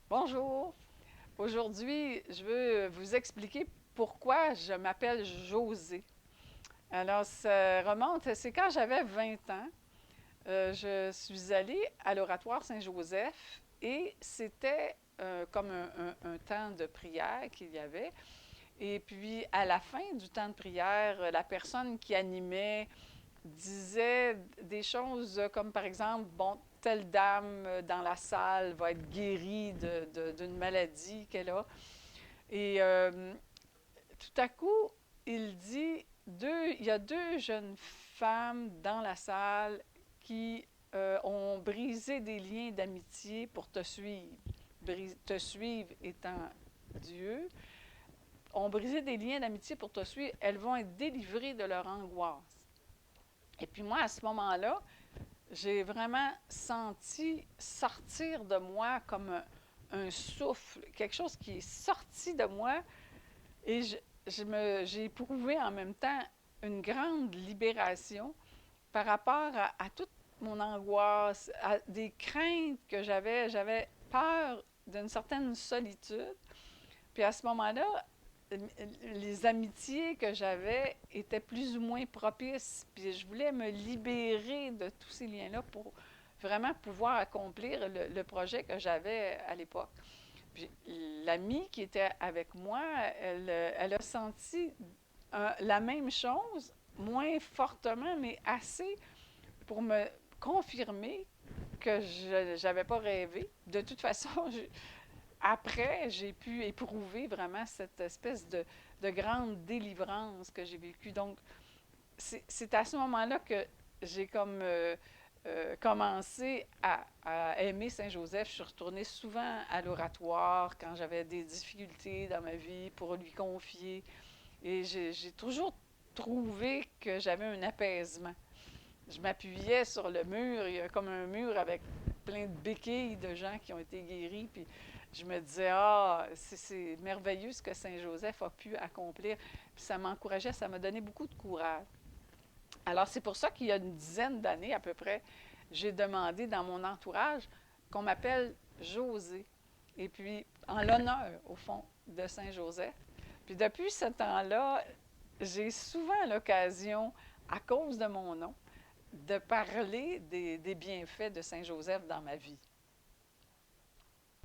Bonjour. Aujourd'hui, je veux vous expliquer pourquoi je m'appelle Josée. Alors, ça remonte, c'est quand j'avais 20 ans. Je suis allée à l'Oratoire Saint-Joseph et c'était comme un temps de prière qu'il y avait. Et puis, à la fin du temps de prière, la personne qui animait disait des choses comme par exemple, bon, telle dame dans la salle va être guérie d'une maladie qu'elle a. Et tout à coup, il y a deux jeunes femmes dans la salle qui ont brisé des liens d'amitié pour te suivre. Te suivre étant Dieu, ont brisé des liens d'amitié pour te suivre. Elles vont être délivrées de leur angoisse. Et puis moi, à ce moment-là, j'ai vraiment senti sortir de moi comme un souffle, quelque chose qui est sorti de moi et j'ai éprouvé en même temps une grande libération par rapport à toute mon angoisse, à des craintes que j'avais. J'avais peur d'une certaine solitude. Puis à ce moment-là, les amitiés que j'avais étaient plus ou moins propices. Puis je voulais me libérer de tous ces liens-là pour vraiment pouvoir accomplir le projet que j'avais à l'époque. Puis l'amie qui était avec moi, elle a senti la même chose, moins fortement, mais assez pour me confirmer que je n'avais pas rêvé. De toute façon, après, j'ai pu éprouver vraiment cette espèce de grande délivrance que j'ai vécue. Donc, c'est à ce moment-là que j'ai comme commencé à aimer Saint-Joseph. Je suis retournée souvent à l'oratoire quand j'avais des difficultés dans ma vie pour lui confier. Et j'ai toujours trouvé que j'avais un apaisement. Je m'appuyais sur le mur, il y a comme un mur avec plein de béquilles de gens qui ont été guéris, puis je me disais, ah, c'est merveilleux ce que Saint-Joseph a pu accomplir. Puis ça m'encourageait, ça m'a donné beaucoup de courage. Alors c'est pour ça qu'il y a une dizaine d'années à peu près, j'ai demandé dans mon entourage qu'on m'appelle José. Et puis, en l'honneur, au fond, de Saint-Joseph. Puis depuis ce temps-là, j'ai souvent l'occasion, à cause de mon nom, de parler des bienfaits de Saint-Joseph dans ma vie.